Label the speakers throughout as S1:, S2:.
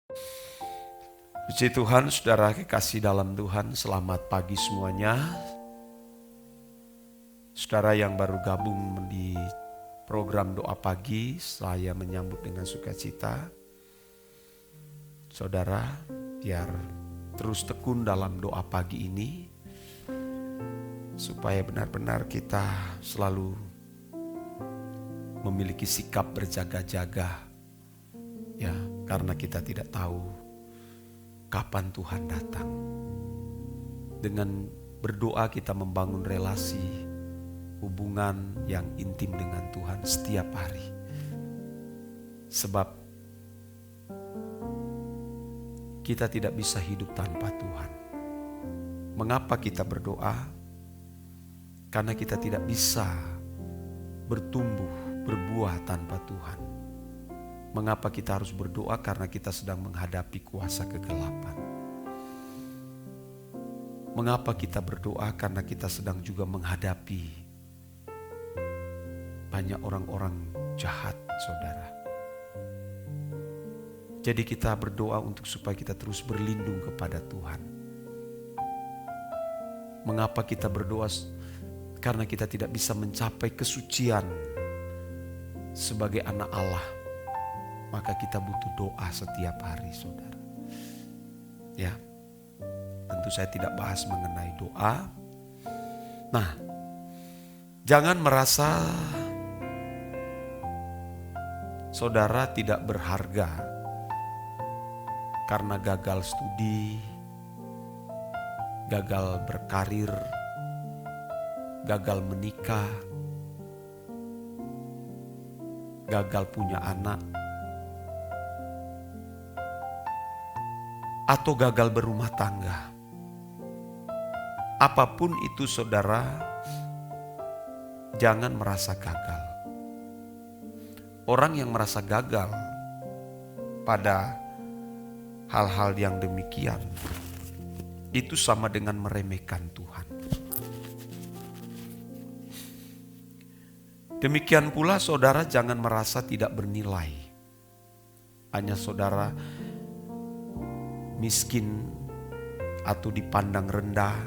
S1: Puji Tuhan, saudara kekasih dalam Tuhan, selamat pagi semuanya. Saudara yang baru gabung di program doa pagi, saya menyambut dengan sukacita. Saudara, biar terus tekun dalam doa pagi ini, supaya benar-benar kita selalu memiliki sikap berjaga-jaga, ya, karena kita tidak tahu kapan Tuhan datang. Dengan berdoa kita membangun relasi, hubungan yang intim dengan Tuhan setiap hari. Sebab kita tidak bisa hidup tanpa Tuhan. Mengapa kita berdoa? Karena kita tidak bisa bertumbuh, berbuah tanpa Tuhan. Mengapa kita harus berdoa? Karena kita sedang menghadapi kuasa kegelapan. Mengapa kita berdoa? Karena kita sedang juga menghadapi banyak orang-orang jahat, saudara. Jadi kita berdoa untuk supaya kita terus berlindung kepada Tuhan. Mengapa kita berdoa? Karena kita tidak bisa mencapai kesucian sebagai anak Allah. Maka kita butuh doa setiap hari, saudara. Ya, tentu saya tidak bahas mengenai doa. Nah, jangan merasa saudara tidak berharga karena gagal studi, gagal berkarir, gagal menikah, gagal punya anak, atau gagal berumah tangga. Apapun itu saudara, jangan merasa gagal. Orang yang merasa gagal pada hal-hal yang demikian, itu sama dengan meremehkan Tuhan. Demikian pula saudara jangan merasa tidak bernilai. Hanya saudara miskin atau dipandang rendah,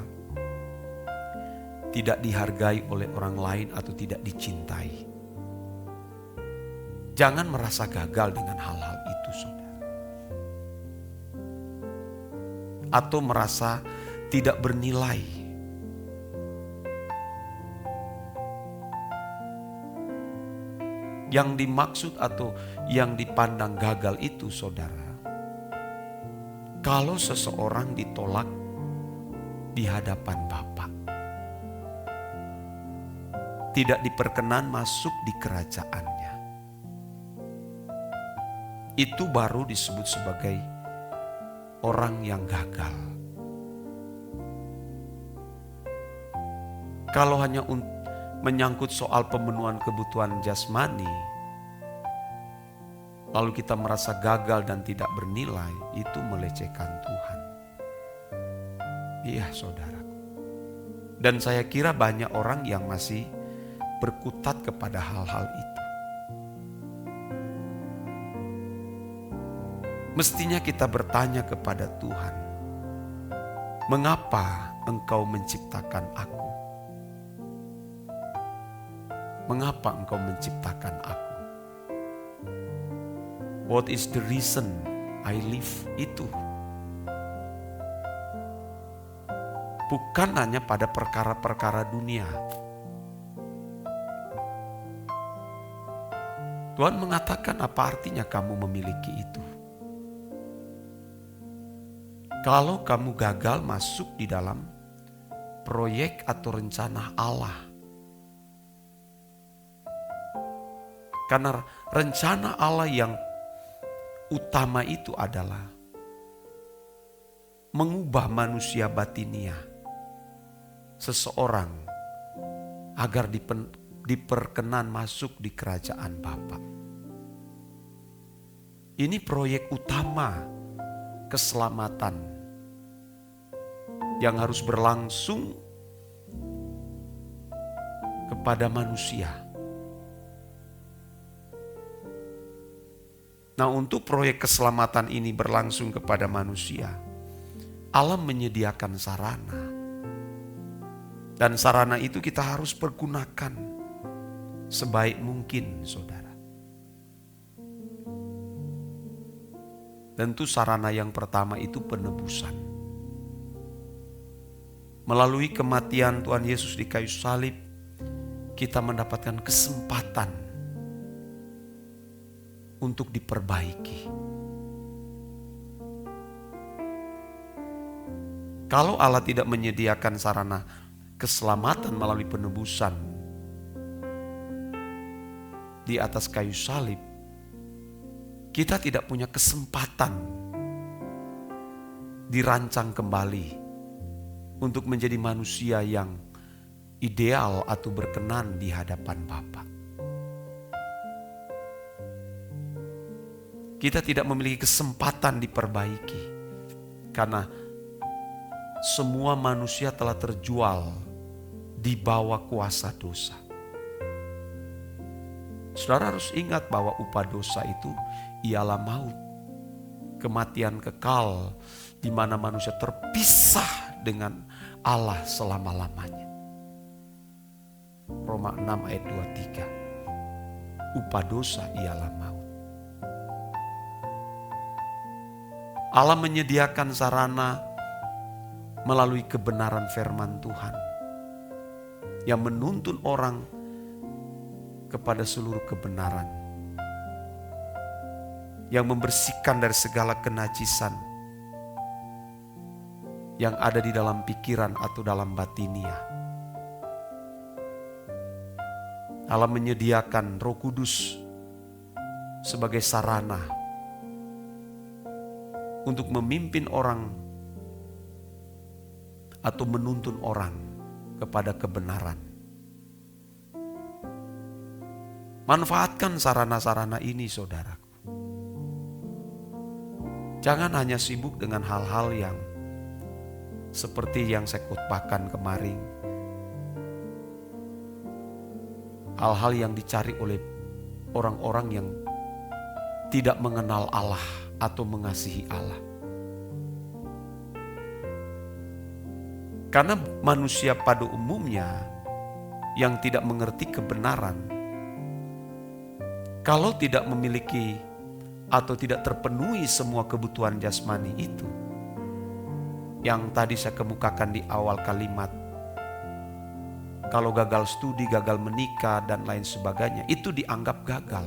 S1: tidak dihargai oleh orang lain atau tidak dicintai. Jangan merasa gagal dengan hal-hal itu, saudara. Atau merasa tidak bernilai. Yang dimaksud atau yang dipandang gagal itu, saudara, kalau seseorang ditolak di hadapan Bapa, tidak diperkenan masuk di kerajaannya, itu baru disebut sebagai orang yang gagal. Kalau hanya menyangkut soal pemenuhan kebutuhan jasmani, lalu kita merasa gagal dan tidak bernilai, itu melecehkan Tuhan. Iya, saudaraku. Dan saya kira banyak orang yang masih berkutat kepada hal-hal itu. Mestinya kita bertanya kepada Tuhan, mengapa Engkau menciptakan aku? Mengapa Engkau menciptakan aku? What is the reason I live? Itu bukan hanya pada perkara-perkara dunia. Tuhan mengatakan, apa artinya kamu memiliki itu? Kalau kamu gagal masuk di dalam proyek atau rencana Allah. Karena rencana Allah yang utama itu adalah mengubah manusia batinia seseorang agar diperkenan masuk di kerajaan Bapa. Ini proyek utama keselamatan yang harus berlangsung kepada manusia. Nah, untuk proyek keselamatan ini berlangsung kepada manusia, Allah menyediakan sarana. Dan sarana itu kita harus pergunakan sebaik mungkin, saudara. Tentu sarana yang pertama itu penebusan. Melalui kematian Tuhan Yesus di kayu salib, kita mendapatkan kesempatan untuk diperbaiki. Kalau Allah tidak menyediakan sarana keselamatan melalui penebusan di atas kayu salib, kita tidak punya kesempatan dirancang kembali untuk menjadi manusia yang ideal atau berkenan di hadapan Bapa. Kita tidak memiliki kesempatan diperbaiki karena semua manusia telah terjual di bawah kuasa dosa. Saudara harus ingat bahwa upah dosa itu ialah maut, kematian kekal di mana manusia terpisah dengan Allah selama-lamanya. Roma 6 ayat 23. Upah dosa ialah maut. Allah menyediakan sarana melalui kebenaran firman Tuhan yang menuntun orang kepada seluruh kebenaran, yang membersihkan dari segala kenajisan yang ada di dalam pikiran atau dalam batinia. Allah menyediakan Roh Kudus sebagai sarana untuk memimpin orang atau menuntun orang kepada kebenaran. Manfaatkan sarana-sarana ini, saudaraku. Jangan hanya sibuk dengan hal-hal yang seperti yang saya khotbahkan kemarin. Hal-hal yang dicari oleh orang-orang yang tidak mengenal Allah atau mengasihi Allah. Karena manusia pada umumnya yang tidak mengerti kebenaran, kalau tidak memiliki atau tidak terpenuhi semua kebutuhan jasmani itu, yang tadi saya kemukakan di awal kalimat, kalau gagal studi, gagal menikah, dan lain sebagainya, itu dianggap gagal.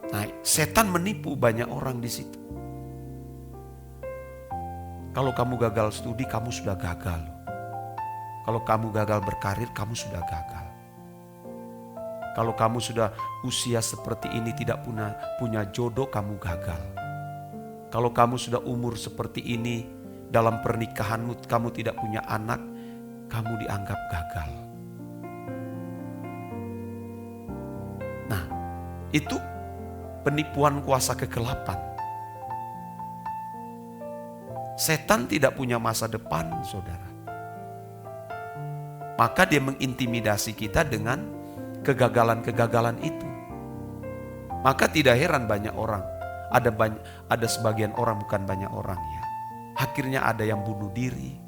S1: Nah, setan menipu banyak orang di situ. Kalau kamu gagal studi, kamu sudah gagal. Kalau kamu gagal berkarir, kamu sudah gagal. Kalau kamu sudah usia seperti ini tidak punya jodoh, kamu gagal. Kalau kamu sudah umur seperti ini, dalam pernikahanmu kamu tidak punya anak, kamu dianggap gagal. Nah, itu penipuan kuasa kegelapan. Setan tidak punya masa depan, saudara. Maka dia mengintimidasi kita dengan kegagalan-kegagalan itu. Maka tidak heran banyak orang, ada sebagian orang, bukan banyak orang ya, akhirnya ada yang bunuh diri,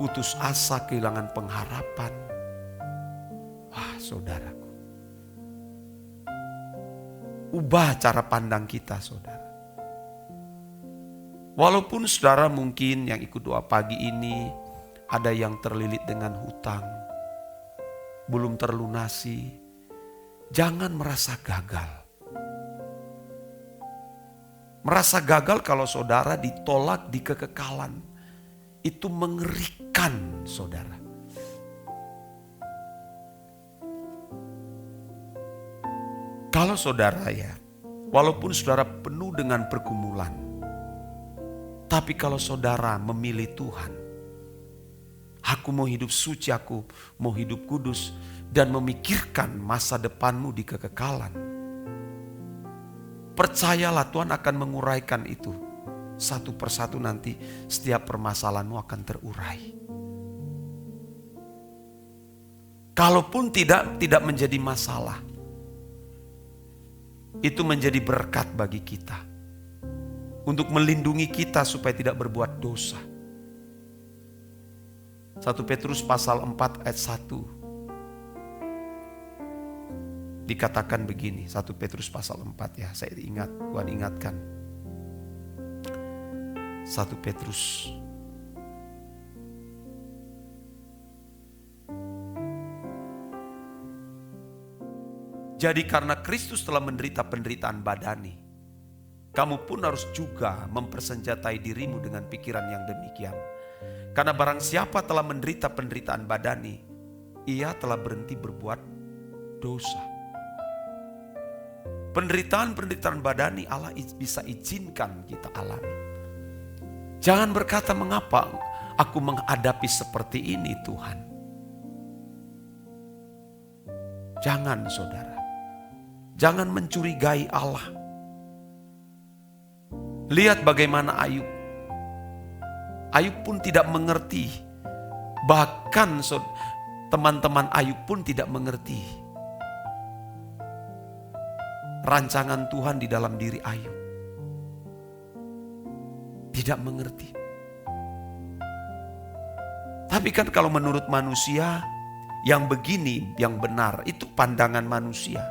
S1: putus asa, kehilangan pengharapan. Wah, saudaraku, ubah cara pandang kita, saudara. Walaupun saudara mungkin yang ikut doa pagi ini ada yang terlilit dengan hutang, belum terlunasi, jangan merasa gagal. Merasa gagal kalau saudara ditolak di kekekalan, itu mengerikan, saudara. Kalau saudara ya, walaupun saudara penuh dengan pergumulan, tapi kalau saudara memilih Tuhan, aku mau hidup suci, aku mau hidup kudus, dan memikirkan masa depanmu di kekekalan, percayalah Tuhan akan menguraikan itu. Satu persatu nanti setiap permasalahanmu akan terurai. Kalaupun tidak menjadi masalah, itu menjadi berkat bagi kita untuk melindungi kita supaya tidak berbuat dosa. 1 Petrus pasal 4 ayat 1 dikatakan begini. 1 Petrus pasal 4 ya, saya ingat, Tuhan ingatkan. 1 Petrus jadi karena Kristus telah menderita penderitaan badani, kamu pun harus juga mempersenjatai dirimu dengan pikiran yang demikian. Karena barang siapa telah menderita penderitaan badani, ia telah berhenti berbuat dosa. Penderitaan badani Allah bisa izinkan kita alami. Jangan berkata, mengapa aku menghadapi seperti ini Tuhan. Jangan saudara. Jangan mencurigai Allah. Lihat bagaimana Ayub. Ayub pun tidak mengerti. Bahkan teman-teman Ayub pun tidak mengerti rancangan Tuhan di dalam diri Ayub. Tidak mengerti. Tapi kan kalau menurut manusia, yang begini, yang benar, itu pandangan manusia.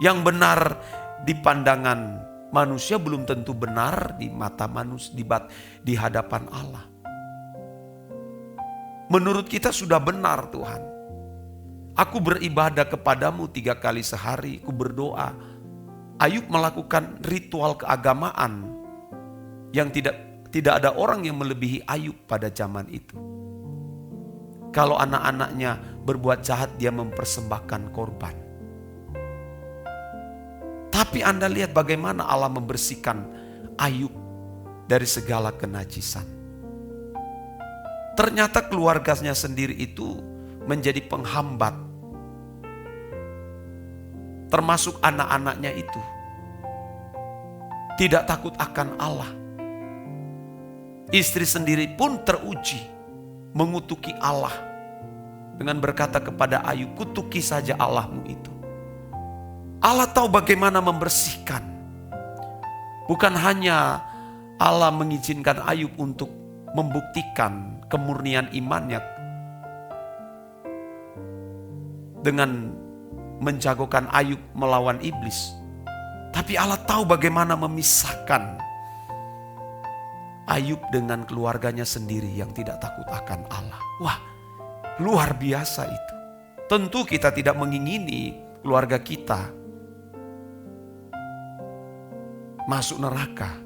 S1: Yang benar di pandangan manusia belum tentu benar di mata manusia, di hadapan Allah. Menurut kita sudah benar Tuhan. Aku beribadah kepadamu 3 kali sehari, aku berdoa. Ayub melakukan ritual keagamaan yang tidak ada orang yang melebihi Ayub pada zaman itu. Kalau anak-anaknya berbuat jahat, dia mempersembahkan korban. Tapi Anda lihat bagaimana Allah membersihkan Ayub dari segala kenajisan. Ternyata keluarganya sendiri itu menjadi penghambat. Termasuk anak-anaknya itu. Tidak takut akan Allah. Istri sendiri pun teruji mengutuki Allah dengan berkata kepada Ayub, kutuki saja Allahmu itu. Allah tahu bagaimana membersihkan. Bukan hanya Allah mengizinkan Ayub untuk membuktikan kemurnian imannya dengan menjagokan Ayub melawan iblis. Tapi Allah tahu bagaimana memisahkan Ayub dengan keluarganya sendiri yang tidak takut akan Allah. Wah, luar biasa itu. Tentu kita tidak mengingini keluarga kita masuk neraka.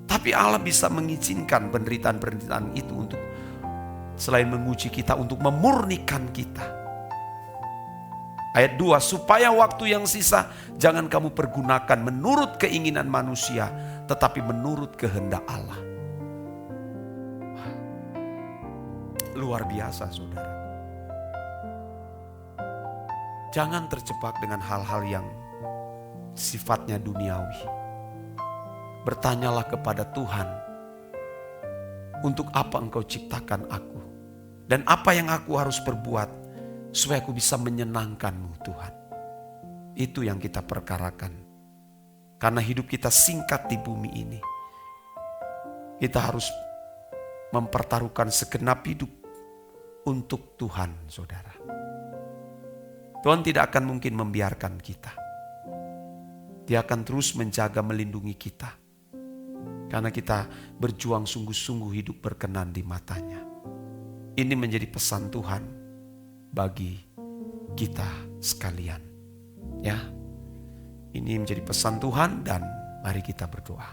S1: Tapi Allah bisa mengizinkan penderitaan-penderitaan itu untuk selain menguji kita, untuk memurnikan kita. Ayat 2, supaya waktu yang sisa jangan kamu pergunakan menurut keinginan manusia, tetapi menurut kehendak Allah. Luar biasa saudara. Jangan terjebak dengan hal-hal yang sifatnya duniawi. Bertanyalah kepada Tuhan, untuk apa Engkau ciptakan aku? Dan apa yang aku harus perbuat supaya aku bisa menyenangkan-Mu Tuhan? Itu yang kita perkarakan. Karena hidup kita singkat di bumi ini. Kita harus mempertaruhkan segenap hidup untuk Tuhan, saudara. Tuhan tidak akan mungkin membiarkan kita. Dia akan terus menjaga, melindungi kita. Karena kita berjuang sungguh-sungguh hidup berkenan di matanya. Ini menjadi pesan Tuhan bagi kita sekalian. Ya, ini menjadi pesan Tuhan dan mari kita berdoa.